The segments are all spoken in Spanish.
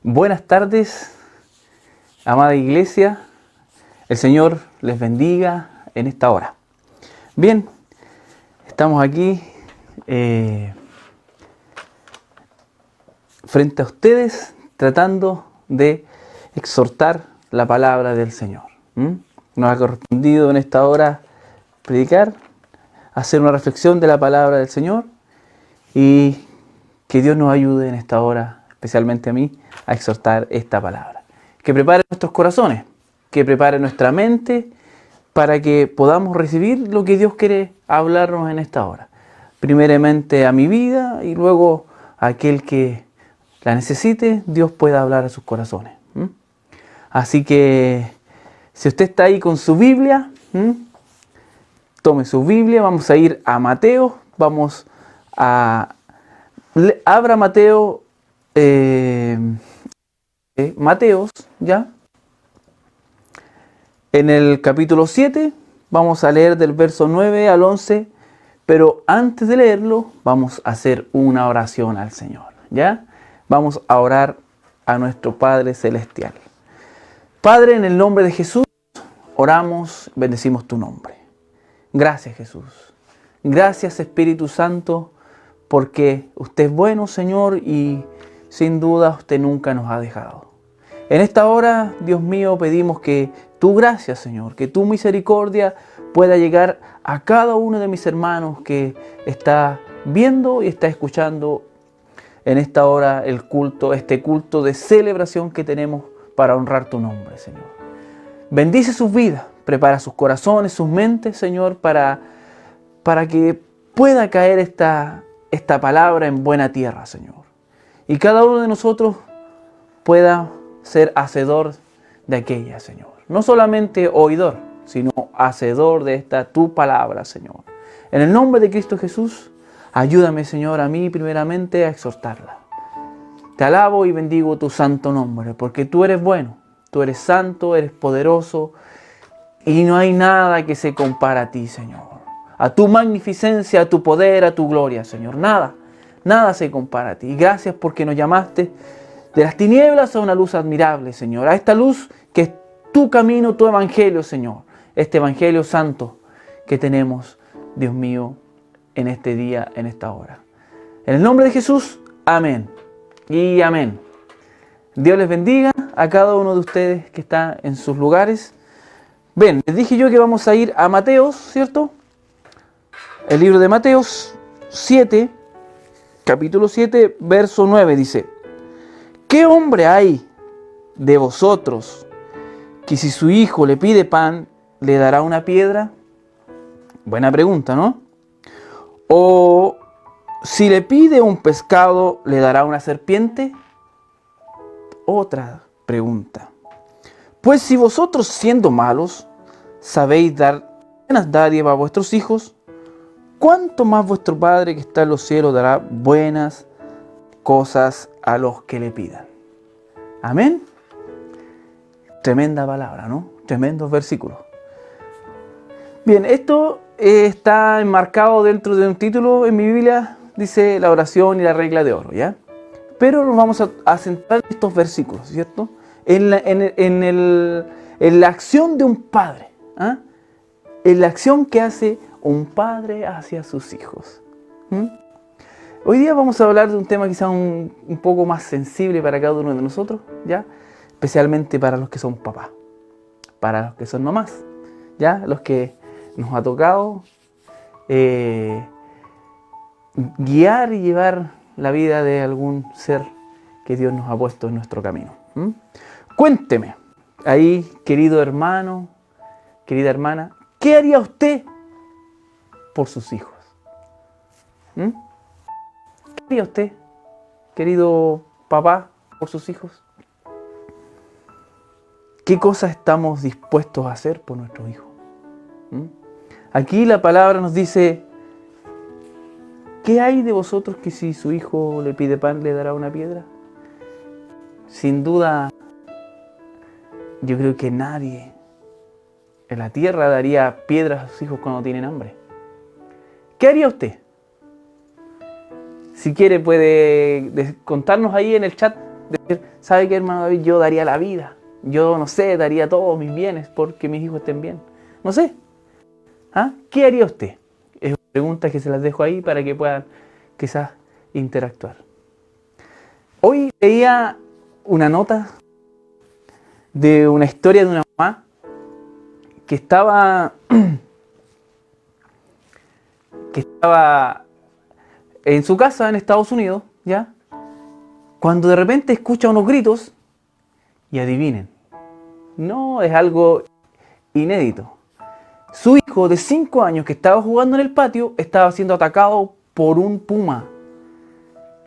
Buenas tardes, amada iglesia. El Señor les bendiga en esta hora. Bien, estamos aquí frente a ustedes tratando de exhortar la palabra del Señor. Nos ha correspondido en esta hora predicar, hacer una reflexión de la palabra del Señor y que Dios nos ayude en esta hora, especialmente a mí, a exhortar esta palabra. Que prepare nuestros corazones, que prepare nuestra mente para que podamos recibir lo que Dios quiere hablarnos en esta hora. Primeramente a mi vida y luego a aquel que la necesite, Dios pueda hablar a sus corazones. Así que si usted está ahí con su Biblia, tome su Biblia, vamos a ir a Mateo, abra Mateo, Mateos, ¿ya? En el capítulo 7 vamos a leer del verso 9 al 11, pero antes de leerlo vamos a hacer una oración al Señor, ¿ya? Vamos a orar a nuestro Padre Celestial. Padre, en el nombre de Jesús, oramos, bendecimos tu nombre. Gracias, Jesús. Gracias, Espíritu Santo, porque usted es bueno, Señor, y sin duda usted nunca nos ha dejado. En esta hora, Dios mío, pedimos que tu gracia, Señor, que tu misericordia pueda llegar a cada uno de mis hermanos que está viendo y está escuchando en esta hora el culto, este culto de celebración que tenemos para honrar tu nombre, Señor. Bendice sus vidas, prepara sus corazones, sus mentes, Señor, para que pueda caer esta palabra en buena tierra, Señor. Y cada uno de nosotros pueda ser hacedor de aquella, Señor. No solamente oidor, sino hacedor de esta tu palabra, Señor. En el nombre de Cristo Jesús, ayúdame, Señor, a mí primeramente a exhortarla. Te alabo y bendigo tu santo nombre, porque tú eres bueno, tú eres santo, eres poderoso, y no hay nada que se compara a ti, Señor. A tu magnificencia, a tu poder, a tu gloria, Señor. Nada se compara a ti. Gracias porque nos llamaste de las tinieblas a una luz admirable, Señor. A esta luz que es tu camino, tu evangelio, Señor. Este evangelio santo que tenemos, Dios mío, en este día, en esta hora. En el nombre de Jesús, amén. Y amén. Dios les bendiga a cada uno de ustedes que está en sus lugares. Bien, les dije yo que vamos a ir a Mateos, ¿cierto? El libro de Mateos 7, capítulo 7, verso 9 dice: ¿qué hombre hay de vosotros que si su hijo le pide pan, le dará una piedra? Buena pregunta, ¿no? ¿O si le pide un pescado, le dará una serpiente? Otra pregunta. Pues si vosotros, siendo malos, sabéis dar buenas dádivas a vuestros hijos, ¿cuánto más vuestro Padre que está en los cielos dará buenas cosas a los que le pidan? Amén. Tremenda palabra, ¿no? Tremendos versículos. Bien, esto está enmarcado dentro de un título en mi Biblia, dice la oración y la regla de oro, ¿ya? Pero nos vamos a centrar en estos versículos, ¿cierto? En la acción de un padre, ¿ah? En la acción que hace un padre hacia sus hijos. Hoy día vamos a hablar de un tema quizá un poco más sensible para cada uno de nosotros, ¿ya? Especialmente para los que son papás, para los que son mamás, ¿ya? Los que nos ha tocado guiar y llevar la vida de algún ser que Dios nos ha puesto en nuestro camino. Cuénteme, ahí, querido hermano, querida hermana, ¿qué haría usted por sus hijos? ¿Qué haría usted, querido papá, por sus hijos? ¿Qué cosas estamos dispuestos a hacer por nuestros hijos? Aquí la palabra nos dice: ¿qué hay de vosotros que si su hijo le pide pan, le dará una piedra? Sin duda, yo creo que nadie en la tierra daría piedras a sus hijos cuando tienen hambre. ¿Qué haría usted? Si quiere puede contarnos ahí en el chat Decir, ¿sabe qué, hermano David? Yo daría la vida. Yo, no sé, daría todos mis bienes porque mis hijos estén bien. No sé. ¿Ah? ¿Qué haría usted? Es una pregunta que se las dejo ahí para que puedan quizás interactuar. Hoy leía una nota de una historia de una mamá que estaba en su casa en Estados Unidos, ¿ya? Cuando de repente escucha unos gritos y adivinen, no es algo inédito. Su hijo de 5 años que estaba jugando en el patio estaba siendo atacado por un puma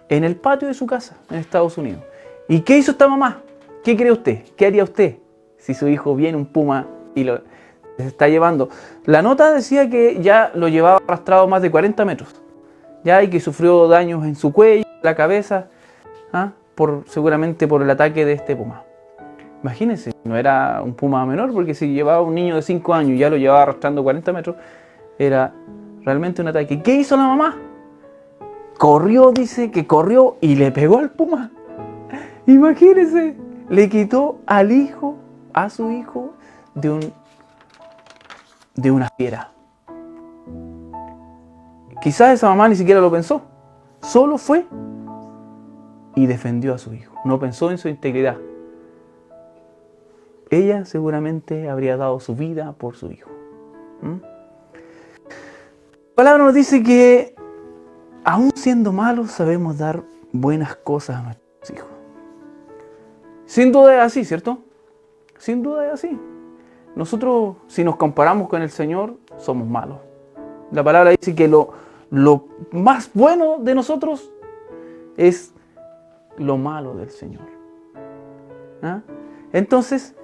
en el patio de su casa en Estados Unidos. ¿Y qué hizo esta mamá? ¿Qué cree usted? ¿Qué haría usted si su hijo viene un puma y lo está llevando? La nota decía que ya lo llevaba arrastrado más de 40 metros. Ya, y que sufrió daños en su cuello, en la cabeza, seguramente por el ataque de este puma. Imagínense, no era un puma menor, porque si llevaba un niño de 5 años y ya lo llevaba arrastrando 40 metros, era realmente un ataque. ¿Qué hizo la mamá? Corrió, dice que corrió y le pegó al puma. Imagínense, le quitó al hijo, a su hijo, de una fiera. Quizás esa mamá ni siquiera lo pensó. Solo fue y defendió a su hijo. No pensó en su integridad. Ella seguramente habría dado su vida por su hijo. La palabra nos dice que aún siendo malos sabemos dar buenas cosas a nuestros hijos. Sin duda es así, ¿cierto? Sin duda es así. Nosotros, si nos comparamos con el Señor, somos malos. La palabra dice que lo más bueno de nosotros es lo malo del Señor. Entonces,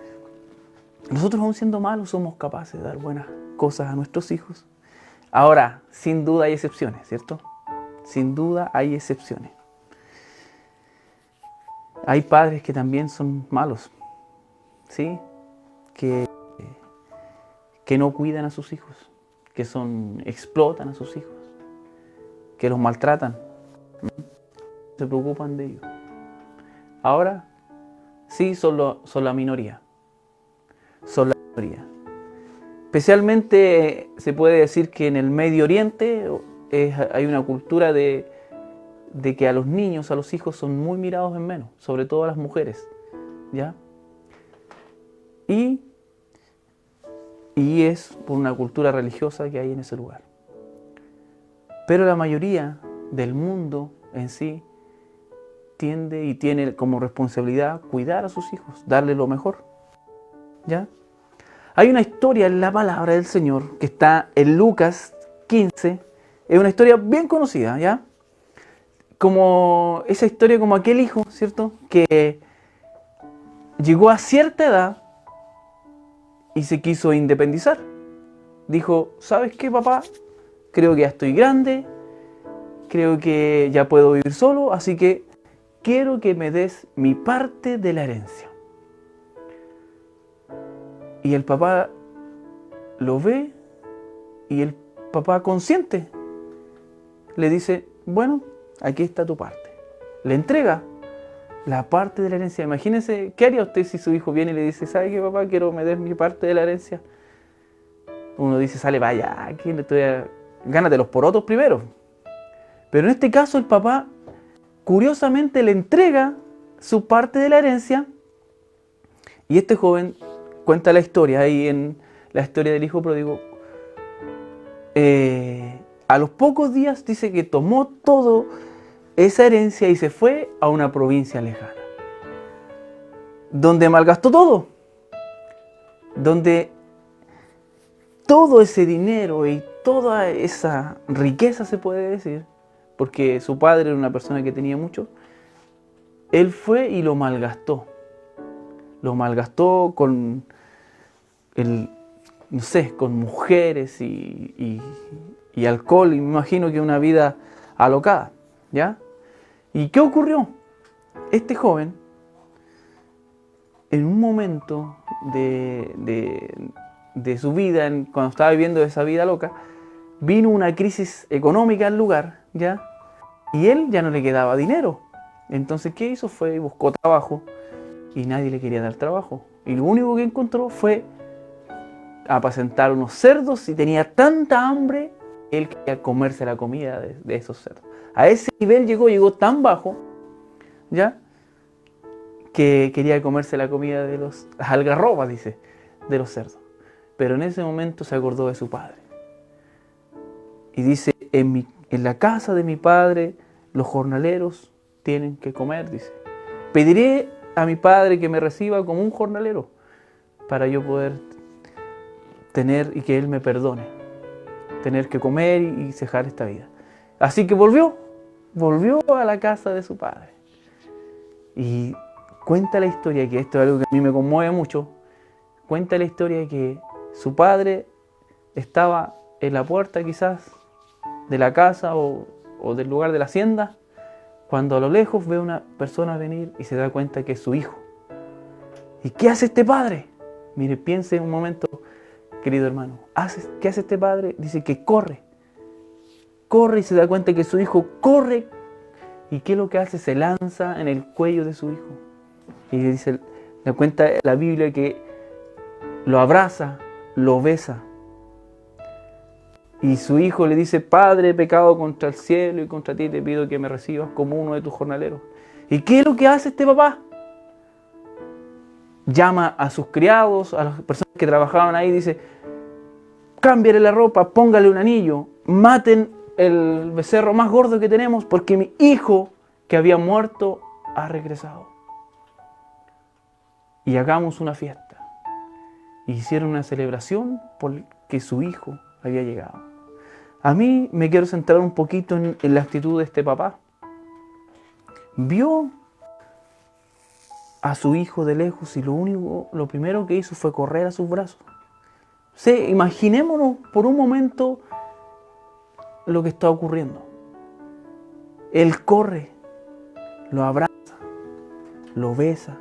nosotros aún siendo malos somos capaces de dar buenas cosas a nuestros hijos. Ahora, sin duda hay excepciones, ¿cierto? Sin duda hay excepciones. Hay padres que también son malos, ¿sí? Que no cuidan a sus hijos, que explotan a sus hijos, que los maltratan, se preocupan de ellos. Ahora, sí, son la minoría. Son la minoría. Especialmente se puede decir que en el Medio Oriente hay una cultura de que a los niños, a los hijos son muy mirados en menos, sobre todo a las mujeres, ¿ya? Y es por una cultura religiosa que hay en ese lugar. Pero la mayoría del mundo en sí tiende y tiene como responsabilidad cuidar a sus hijos, darle lo mejor, ¿ya? Hay una historia en la palabra del Señor que está en Lucas 15, es una historia bien conocida, ¿ya? Como esa historia, como aquel hijo, ¿cierto? Que llegó a cierta edad y se quiso independizar. Dijo, ¿sabes qué, papá? Creo que ya estoy grande, creo que ya puedo vivir solo, así que quiero que me des mi parte de la herencia. Y el papá lo ve y el papá consciente le dice, bueno, aquí está tu parte. Le entrega la parte de la herencia. Imagínense, ¿qué haría usted si su hijo viene y le dice, ¿sabe qué, papá? Quiero que me des mi parte de la herencia. Uno dice, sale, vaya, aquí gánate los porotos primero. Pero en este caso el papá, curiosamente, le entrega su parte de la herencia y este joven cuenta la historia, ahí en la historia del hijo pródigo. A los pocos días dice que tomó toda esa herencia y se fue a una provincia lejana, donde malgastó todo, donde todo ese dinero y toda esa riqueza, se puede decir, porque su padre era una persona que tenía mucho, él fue y lo malgastó. Lo malgastó con con mujeres y alcohol, y me imagino que una vida alocada, ¿ya? ¿Y qué ocurrió? Este joven, en un momento de su vida, cuando estaba viviendo esa vida loca, vino una crisis económica al lugar, ¿ya? Y él ya no le quedaba dinero, Entonces, ¿qué hizo? Fue y buscó trabajo y nadie le quería dar trabajo. Y lo único que encontró fue apacentar unos cerdos y tenía tanta hambre, él quería comerse la comida de esos cerdos. A ese nivel llegó tan bajo, ¿ya? Que quería comerse la comida de las algarrobas, dice, de los cerdos. Pero en ese momento se acordó de su padre. Y dice, en la casa de mi padre los jornaleros tienen que comer, dice. Pediré a mi padre que me reciba como un jornalero para yo poder tener y que él me perdone. Tener que comer y cejar esta vida. Así que volvió a la casa de su padre. Y cuenta la historia, que esto es algo que a mí me conmueve mucho, cuenta la historia que su padre estaba en la puerta quizás de la casa o del lugar de la hacienda, cuando a lo lejos ve una persona venir y se da cuenta que es su hijo. ¿Y qué hace este padre? Mire, piense un momento, querido hermano. ¿Qué hace este padre? Dice que corre y se da cuenta que su hijo corre. ¿Y qué es lo que hace? Se lanza en el cuello de su hijo. Y dice, le cuenta la Biblia que lo abraza, lo besa. Y su hijo le dice, Padre, he pecado contra el cielo y contra ti, te pido que me recibas como uno de tus jornaleros. ¿Y qué es lo que hace este papá? Llama a sus criados, a las personas que trabajaban ahí, dice, cámbiale la ropa, póngale un anillo, maten el becerro más gordo que tenemos porque mi hijo que había muerto ha regresado. Y hagamos una fiesta. Y hicieron una celebración porque su hijo había llegado. A mí me quiero centrar un poquito en la actitud de este papá. Vio a su hijo de lejos y lo primero que hizo fue correr a sus brazos. Imaginémonos por un momento lo que está ocurriendo. Él corre, lo abraza, lo besa.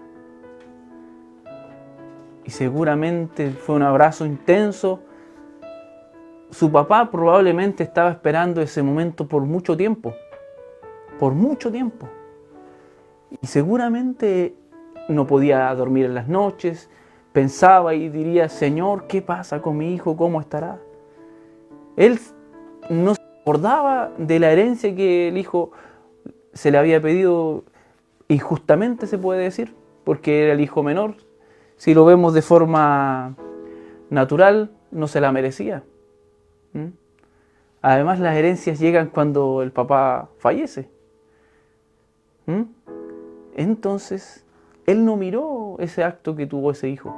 Y seguramente fue un abrazo intenso. Su papá probablemente estaba esperando ese momento por mucho tiempo. Por mucho tiempo. Y seguramente no podía dormir en las noches. Pensaba y diría, Señor, ¿qué pasa con mi hijo? ¿Cómo estará? Él no se acordaba de la herencia que el hijo se le había pedido injustamente, se puede decir, porque era el hijo menor. Si lo vemos de forma natural, no se la merecía. Además, las herencias llegan cuando el papá fallece. Entonces, él no miró ese acto que tuvo ese hijo.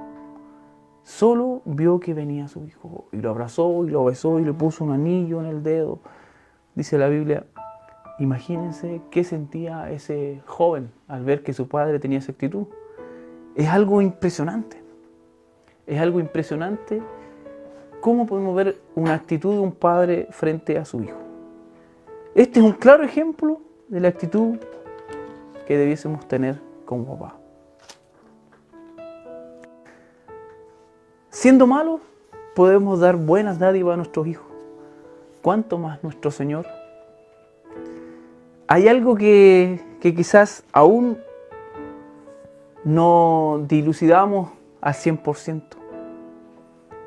Solo vio que venía su hijo y lo abrazó y lo besó y le puso un anillo en el dedo. Dice la Biblia, imagínense qué sentía ese joven al ver que su padre tenía esa actitud. Es algo impresionante. Es algo impresionante cómo podemos ver una actitud de un padre frente a su hijo. Este es un claro ejemplo de la actitud que debiésemos tener como papá. Siendo malos, podemos dar buenas dádivas a nuestros hijos. ¿Cuánto más nuestro Señor? Hay algo que quizás aún no dilucidamos al 100%.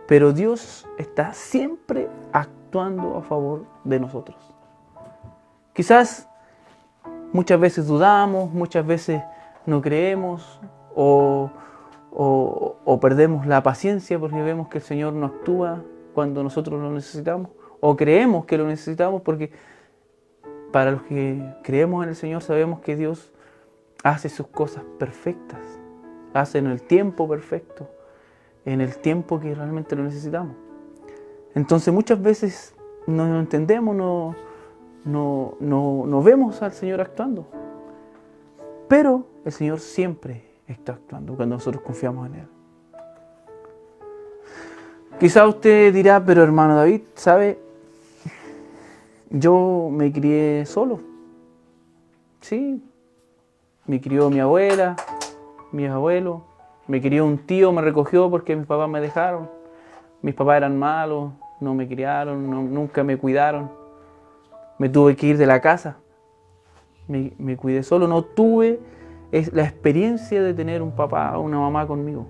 Pero Dios está siempre actuando a favor de nosotros. Quizás muchas veces dudamos, muchas veces no creemos o perdemos la paciencia porque vemos que el Señor no actúa cuando nosotros lo necesitamos. O creemos que lo necesitamos porque para los que creemos en el Señor sabemos que Dios hace sus cosas perfectas, hace en el tiempo perfecto, en el tiempo que realmente lo necesitamos. Entonces muchas veces no entendemos, no vemos al Señor actuando. Pero el Señor siempre está actuando cuando nosotros confiamos en Él. Quizá usted dirá, pero hermano David, ¿sabe? Yo me crié solo. Sí, me crió mi abuela, mis abuelos. Me crió un tío, me recogió porque mis papás me dejaron. Mis papás eran malos, no me criaron, nunca me cuidaron. Me tuve que ir de la casa. me cuidé solo, no tuve la experiencia de tener un papá o una mamá conmigo.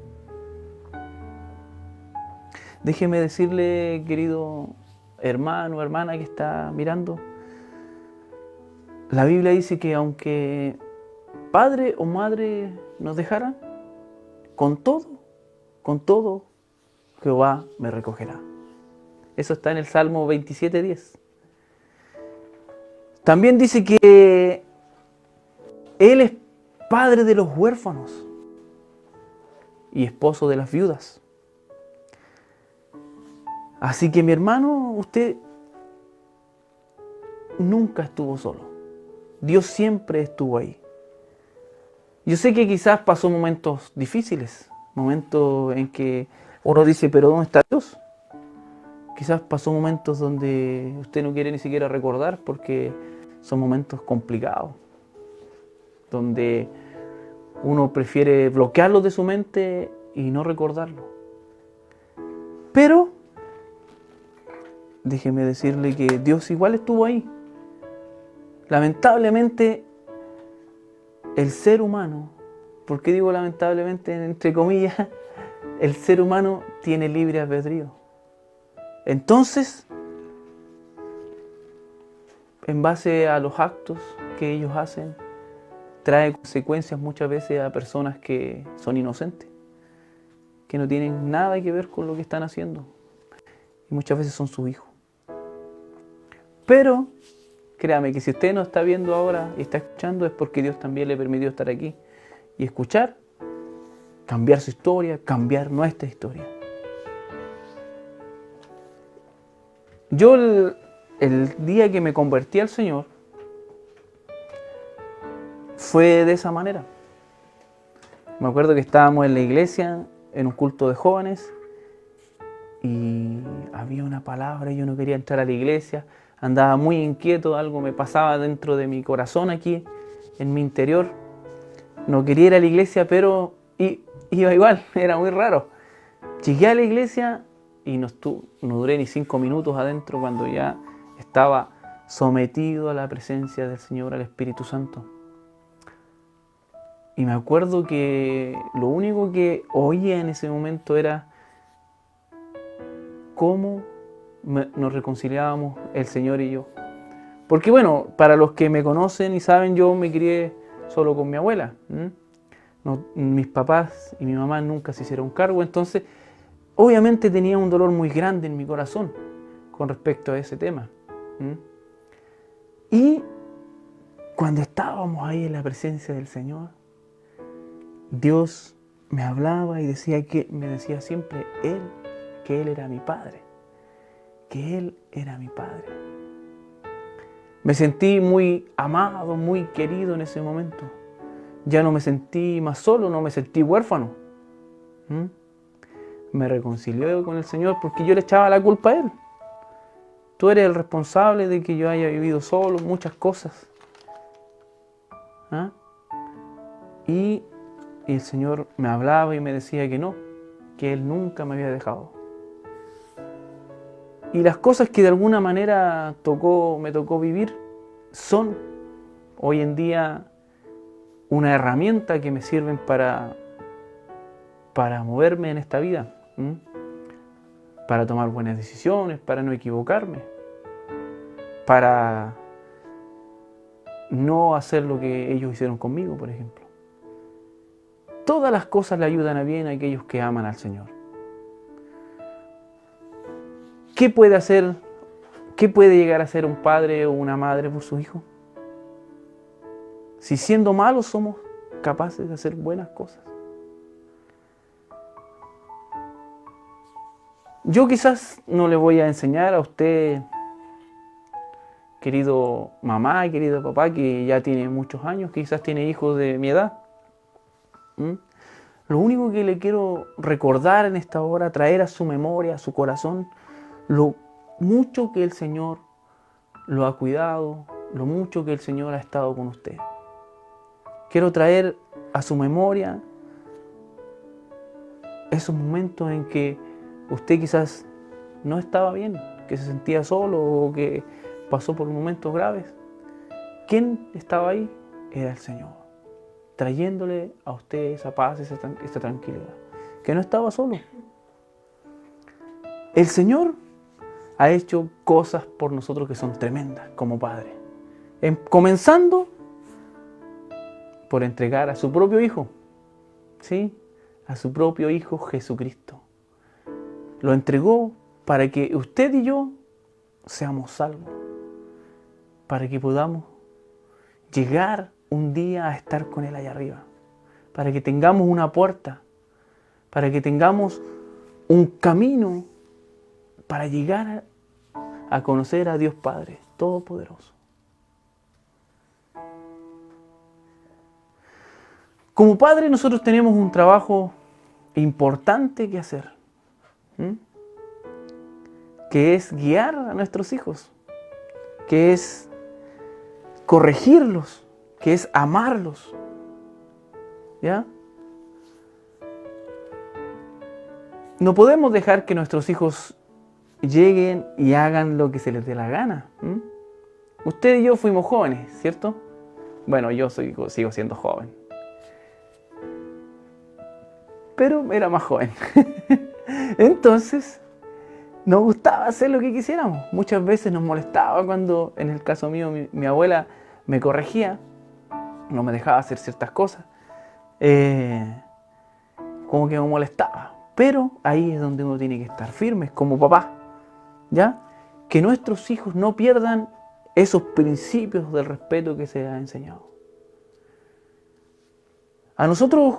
Déjeme decirle, querido hermano o hermana que está mirando, la Biblia dice que aunque padre o madre nos dejaran, con todo, Jehová me recogerá. Eso está en el Salmo 27:10. También dice que Él es padre de los huérfanos y esposo de las viudas. Así que mi hermano, usted nunca estuvo solo. Dios siempre estuvo ahí. Yo sé que quizás pasó momentos difíciles, momentos en que uno dice, pero ¿dónde está Dios? Quizás pasó momentos donde usted no quiere ni siquiera recordar porque son momentos complicados, donde uno prefiere bloquearlos de su mente y no recordarlo. Pero déjeme decirle que Dios igual estuvo ahí. Lamentablemente, el ser humano, ¿por qué digo lamentablemente entre comillas? El ser humano tiene libre albedrío. Entonces, en base a los actos que ellos hacen, trae consecuencias muchas veces a personas que son inocentes, que no tienen nada que ver con lo que están haciendo. Y muchas veces son sus hijos. Pero, créame que si usted no está viendo ahora y está escuchando, es porque Dios también le permitió estar aquí y escuchar, cambiar su historia, cambiar nuestra historia. Yo el día que me convertí al Señor fue de esa manera. Me acuerdo que estábamos en la iglesia, en un culto de jóvenes, y había una palabra y yo no quería entrar a la iglesia. Andaba muy inquieto, algo me pasaba dentro de mi corazón aquí, en mi interior. No quería ir a la iglesia, pero iba igual, era muy raro. Llegué a la iglesia y no duré ni 5 minutos adentro cuando ya estaba sometido a la presencia del Señor, al Espíritu Santo. Y me acuerdo que lo único que oía en ese momento era cómo nos reconciliábamos el Señor y yo. Porque bueno, para los que me conocen y saben, yo me crié solo con mi abuela. No, mis papás y mi mamá nunca se hicieron cargo, entonces obviamente tenía un dolor muy grande en mi corazón con respecto a ese tema. Y cuando estábamos ahí en la presencia del Señor, Dios me hablaba y me decía siempre que Él era mi Padre, que Él era mi Padre. Me sentí muy amado, muy querido en ese momento. Ya no me sentí más solo, no me sentí huérfano. Me reconcilié con el Señor porque yo le echaba la culpa a Él. Tú eres el responsable de que yo haya vivido solo, muchas cosas. Y el Señor me hablaba y me decía que no, que Él nunca me había dejado. Y las cosas que de alguna manera me tocó vivir son hoy en día una herramienta que me sirven para moverme en esta vida, para tomar buenas decisiones, para no equivocarme, para no hacer lo que ellos hicieron conmigo, por ejemplo. Todas las cosas le ayudan a bien a aquellos que aman al Señor. ¿Qué puede llegar a ser un padre o una madre por su hijo? Si siendo malos somos capaces de hacer buenas cosas. Yo quizás no le voy a enseñar a usted, querido mamá y querido papá, que ya tiene muchos años, quizás tiene hijos de mi edad. Lo único que le quiero recordar en esta hora, traer a su memoria, a su corazón, lo mucho que el Señor lo ha cuidado, lo mucho que el Señor ha estado con usted. Quiero traer a su memoria esos momentos en que usted quizás no estaba bien, que se sentía solo o que pasó por momentos graves. ¿quién estaba ahí? Era el Señor, trayéndole a usted esa paz, esa tranquilidad, que no estaba solo. El Señor ha hecho cosas por nosotros que son tremendas como Padre. Comenzando por entregar a su propio Hijo, ¿sí? A su propio Hijo Jesucristo. Lo entregó para que usted y yo seamos salvos, para que podamos llegar un día a estar con Él allá arriba, para que tengamos una puerta, para que tengamos un camino para llegar a conocer a Dios Padre Todopoderoso. Como padre nosotros tenemos un trabajo importante que hacer, que es guiar a nuestros hijos, que es corregirlos, que es amarlos, ¿ya? No podemos dejar que nuestros hijos lleguen y hagan lo que se les dé la gana. Usted y yo fuimos jóvenes, ¿cierto? Bueno, yo sigo siendo joven, pero era más joven. Entonces, nos gustaba hacer lo que quisiéramos. Muchas veces nos molestaba cuando, en el caso mío, mi abuela me corregía, no me dejaba hacer ciertas cosas. Como que me molestaba. Pero ahí es donde uno tiene que estar firmes como papá, ¿ya? Que nuestros hijos no pierdan esos principios del respeto que se ha enseñado. A nosotros,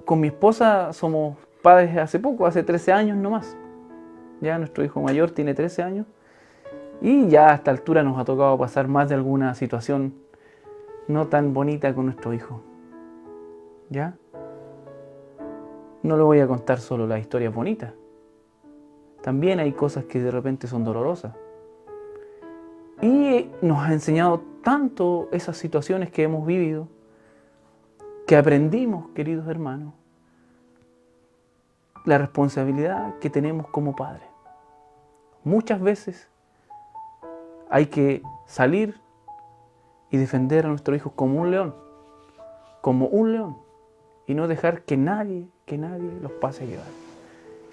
con mi esposa, somos padres hace poco, hace 13 años nomás. Ya nuestro hijo mayor tiene 13 años y ya a esta altura nos ha tocado pasar más de alguna situación no tan bonita con nuestro hijo. ¿Ya? No le voy a contar solo las historias bonitas. También hay cosas que de repente son dolorosas. Y nos ha enseñado tanto esas situaciones que hemos vivido, que aprendimos, queridos hermanos, la responsabilidad que tenemos como padres. Muchas veces hay que salir y defender a nuestros hijos como un león, y no dejar que nadie los pase a llevar.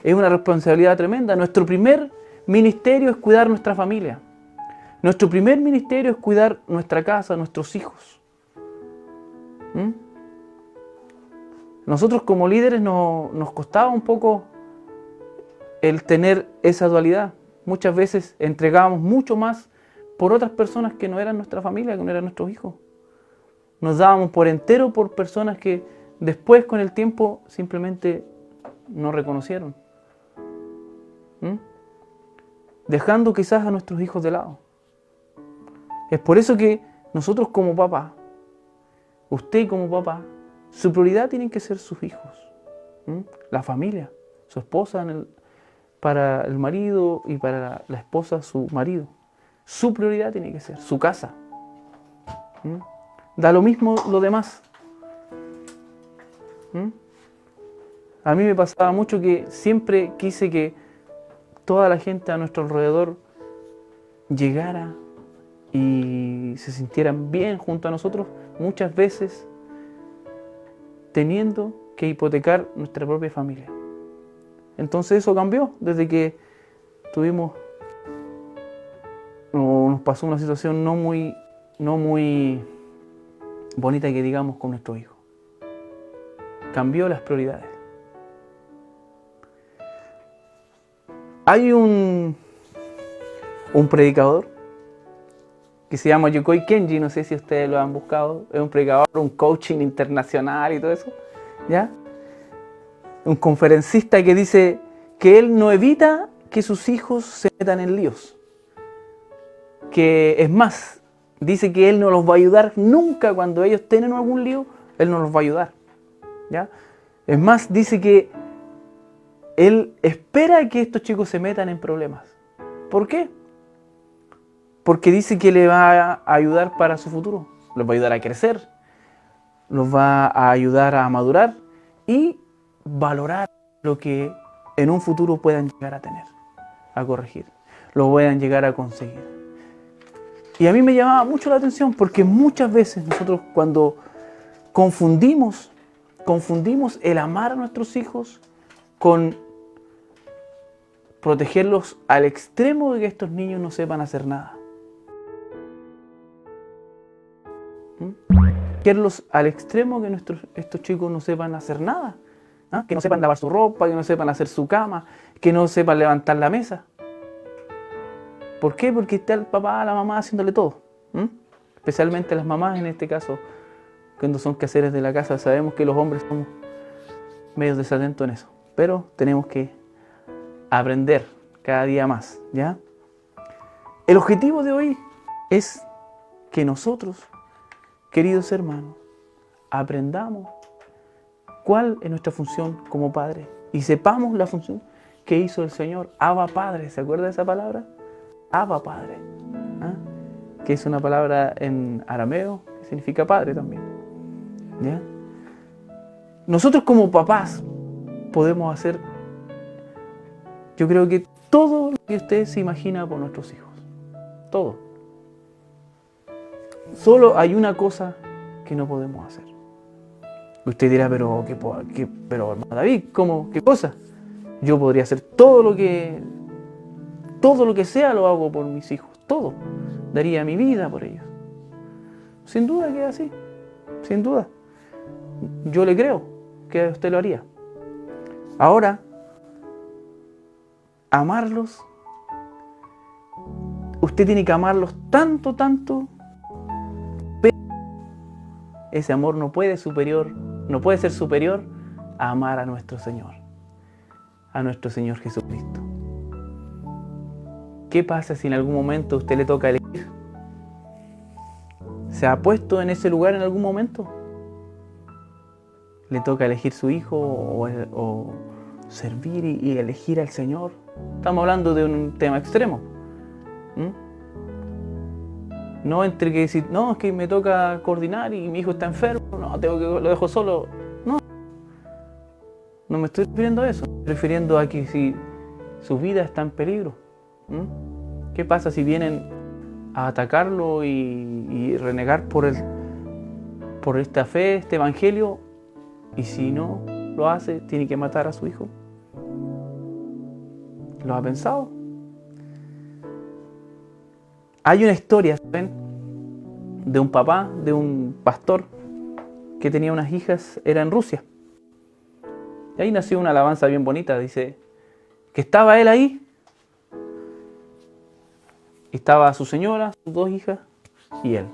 Es una responsabilidad tremenda. Nuestro primer ministerio es cuidar nuestra familia. Nuestro primer ministerio es cuidar nuestra casa, nuestros hijos. Nosotros como líderes nos costaba un poco el tener esa dualidad. Muchas veces entregábamos mucho más por otras personas que no eran nuestra familia, que no eran nuestros hijos. Nos dábamos por entero por personas que después con el tiempo simplemente no reconocieron. Dejando quizás a nuestros hijos de lado. Es por eso que nosotros como papá, usted como papá, su prioridad tienen que ser sus hijos, la familia, su esposa para el marido y para la esposa su marido. Su prioridad tiene que ser su casa. Da lo mismo lo demás. A mí me pasaba mucho que siempre quise que toda la gente a nuestro alrededor llegara y se sintieran bien junto a nosotros, muchas veces teniendo que hipotecar nuestra propia familia. Entonces eso cambió desde que nos pasó una situación no muy bonita que digamos con nuestro hijo. Cambió las prioridades. Hay un predicador que se llama Yokoi Kenji, no sé si ustedes lo han buscado, es un predicador, un coaching internacional y todo eso, ¿ya? Un conferencista que dice que él no evita que sus hijos se metan en líos. Que es más, dice que él no los va a ayudar nunca cuando ellos tienen algún lío, él no los va a ayudar, ¿ya? Es más, dice que él espera que estos chicos se metan en problemas. ¿Por qué? Porque dice que le va a ayudar para su futuro. Los va a ayudar a crecer, los va a ayudar a madurar y valorar lo que en un futuro puedan llegar a tener, a corregir, lo puedan llegar a conseguir. Y a mí me llamaba mucho la atención porque muchas veces nosotros cuando confundimos el amar a nuestros hijos con protegerlos al extremo de que estos niños no sepan hacer nada. Protegerlos al extremo que estos chicos no sepan hacer nada. ¿Ah? Que no sepan lavar su ropa, que no sepan hacer su cama, que no sepan levantar la mesa. ¿Por qué? Porque está el papá, la mamá haciéndole todo. Especialmente las mamás en este caso, cuando son quehaceres de la casa. Sabemos que los hombres somos medio desatentos en eso, pero tenemos que aprender cada día más, ¿ya? El objetivo de hoy es que nosotros, queridos hermanos, aprendamos cuál es nuestra función como padre y sepamos la función que hizo el Señor. Abba Padre, ¿se acuerda de esa palabra? Abba Padre, ¿ah? Que es una palabra en arameo que significa padre también, ¿ya? Nosotros como papás podemos hacer, yo creo que todo lo que usted se imagina por nuestros hijos, todo. Solo hay una cosa que no podemos hacer. Usted dirá, pero hermano David, ¿cómo? ¿Qué cosa? Yo podría hacer todo lo que sea, lo hago por mis hijos, todo. Daría mi vida por ellos. Sin duda que es así, sin duda. Yo le creo que usted lo haría. Ahora, amarlos, usted tiene que amarlos tanto, pero ese amor no puede ser superior a amar a nuestro Señor Jesucristo. ¿Qué pasa si en algún momento a usted le toca elegir? ¿Se ha puesto en ese lugar en algún momento? ¿Le toca elegir su hijo o servir y elegir al Señor? Estamos hablando de un tema extremo. No entre que decir, no, es que me toca coordinar y mi hijo está enfermo, no, lo dejo solo. No me estoy refiriendo a eso. Me estoy refiriendo a que si su vida está en peligro. ¿Qué pasa si vienen a atacarlo y renegar por esta fe, este evangelio? Y si no lo hace, tiene que matar a su hijo. ¿Lo ha pensado? Hay una historia, ¿saben? De un papá, de un pastor que tenía unas hijas, era en Rusia. Y ahí nació una alabanza bien bonita, dice que estaba él ahí, y estaba su señora, sus dos hijas y él.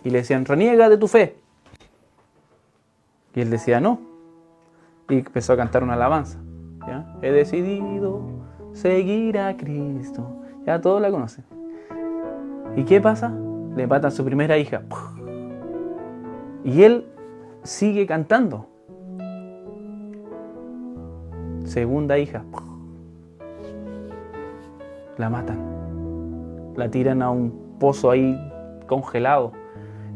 Y le decían, reniega de tu fe. Y él decía, no. Y empezó a cantar una alabanza. ¿Ya? He decidido seguir a Cristo. Ya todos la conocen. ¿Y qué pasa? Le matan a su primera hija. Y él sigue cantando. Segunda hija. La matan. La tiran a un pozo ahí congelado.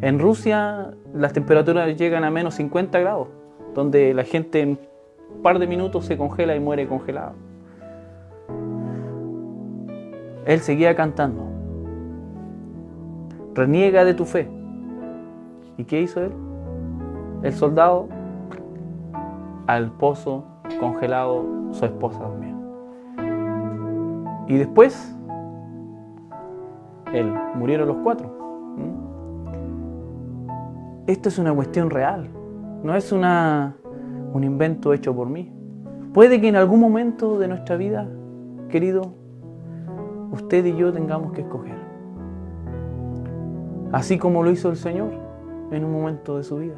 En Rusia las temperaturas llegan a menos 50 grados, donde la gente en un par de minutos se congela y muere congelada. Él seguía cantando. Reniega de tu fe. ¿Y qué hizo él? El soldado, al pozo congelado, su esposa también. Y después, murieron los 4. Esto es una cuestión real, no es un invento hecho por mí. Puede que en algún momento de nuestra vida, querido, usted y yo tengamos que escoger. Así como lo hizo el Señor en un momento de su vida.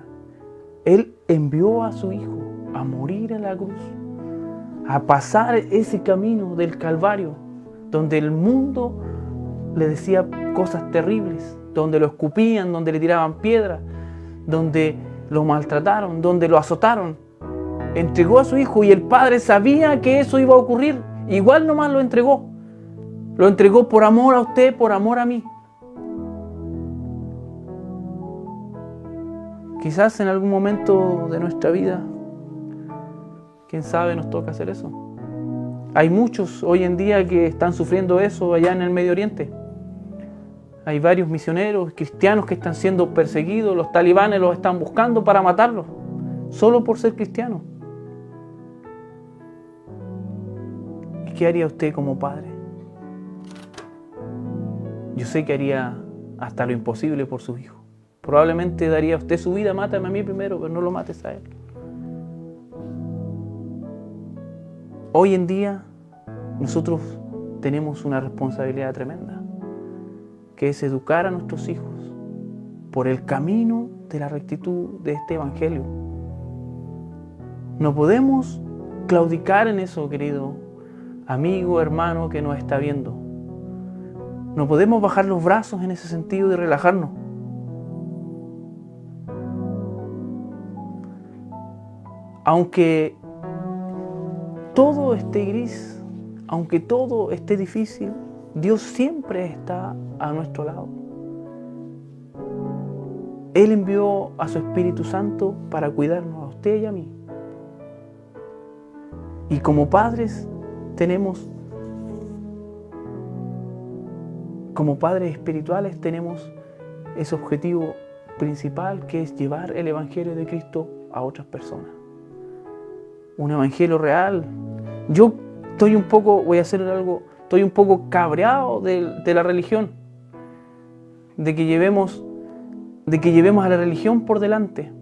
Él envió a su Hijo a morir en la cruz, a pasar ese camino del Calvario, donde el mundo le decía cosas terribles, donde lo escupían, donde le tiraban piedras, donde lo maltrataron, donde lo azotaron. Entregó a su Hijo y el Padre sabía que eso iba a ocurrir. Igual nomás lo entregó. Lo entregó por amor a usted, por amor a mí. Quizás en algún momento de nuestra vida, quién sabe, nos toca hacer eso. Hay muchos hoy en día que están sufriendo eso allá en el Medio Oriente. Hay varios misioneros cristianos que están siendo perseguidos, los talibanes los están buscando para matarlos, solo por ser cristianos. ¿Y qué haría usted como padre? Yo sé que haría hasta lo imposible por sus hijos. Probablemente daría a usted su vida, mátame a mí primero, pero no lo mates a él. Hoy en día nosotros tenemos una responsabilidad tremenda, que es educar a nuestros hijos por el camino de la rectitud de este evangelio. No podemos claudicar en eso, querido amigo, hermano que nos está viendo. No podemos bajar los brazos en ese sentido de relajarnos. Aunque todo esté gris, aunque todo esté difícil, Dios siempre está a nuestro lado. Él envió a su Espíritu Santo para cuidarnos a usted y a mí. Y como padres como padres espirituales tenemos ese objetivo principal, que es llevar el Evangelio de Cristo a otras personas. Un Evangelio real. Yo estoy un poco cabreado de la religión, de que llevemos a la religión por delante,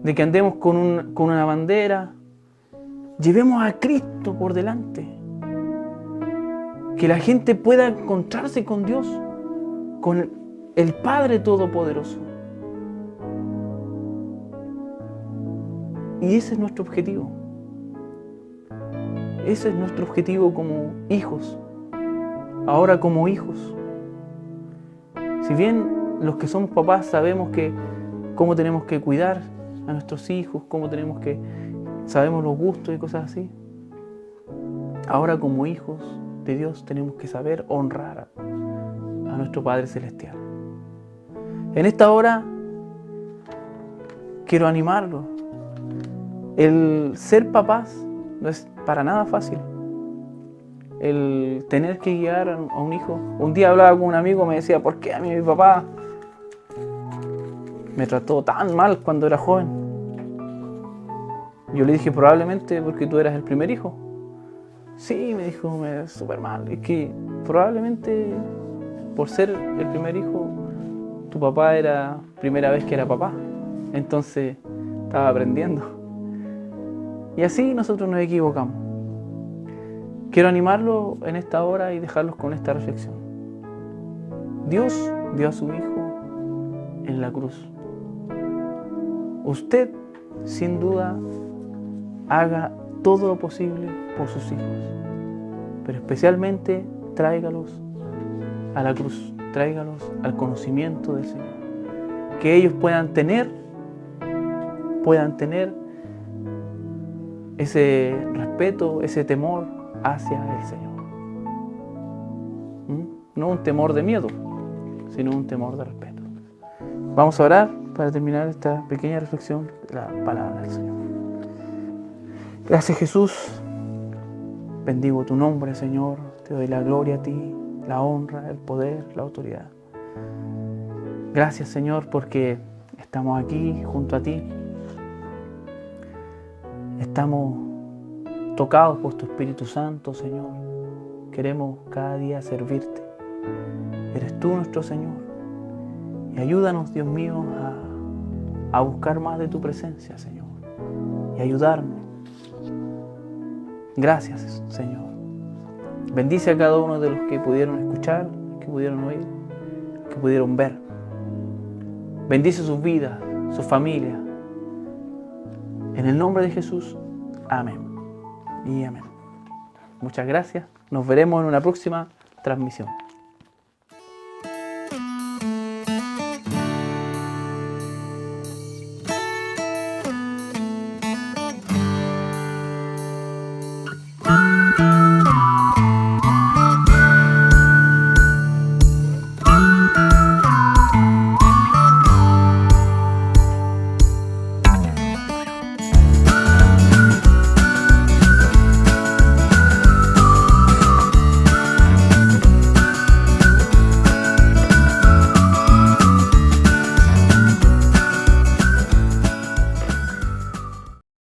de que andemos con una bandera. Llevemos a Cristo por delante, que la gente pueda encontrarse con Dios, con el Padre Todopoderoso. Y ese es nuestro objetivo. Ese es nuestro objetivo como hijos. Ahora como hijos. Si bien los que somos papás sabemos cómo tenemos que cuidar a nuestros hijos, sabemos los gustos y cosas así. Ahora como hijos de Dios tenemos que saber honrar a nuestro Padre Celestial. En esta hora quiero animarlos. El ser papás no es para nada fácil. El tener que guiar a un hijo. Un día hablaba con un amigo, me decía, ¿por qué a mí mi papá me trató tan mal cuando era joven? Yo le dije, probablemente porque tú eras el primer hijo. Sí, me dijo, súper mal. Es que probablemente por ser el primer hijo, tu papá era primera vez que era papá. Entonces estaba aprendiendo. Y así nosotros nos equivocamos. Quiero animarlos en esta hora y dejarlos con esta reflexión. Dios dio a su Hijo en la cruz. Usted, sin duda, haga todo lo posible por sus hijos, pero especialmente tráigalos a la cruz, tráigalos al conocimiento del Señor, que ellos puedan tener ese respeto, ese temor hacia el Señor. No un temor de miedo, sino un temor de respeto. Vamos a orar para terminar esta pequeña reflexión de la palabra del Señor. Gracias, Jesús. Bendigo tu nombre, Señor. Te doy la gloria a ti, la honra, el poder, la autoridad. Gracias, Señor, porque estamos aquí junto a ti. Estamos tocados por tu Espíritu Santo, Señor. Queremos cada día servirte. Eres tú nuestro Señor. Y ayúdanos, Dios mío, a buscar más de tu presencia, Señor. Y ayudarnos. Gracias, Señor. Bendice a cada uno de los que pudieron escuchar, que pudieron oír, que pudieron ver. Bendice sus vidas, su familia. En el nombre de Jesús, amén. Y amén. Muchas gracias. Nos veremos en una próxima transmisión.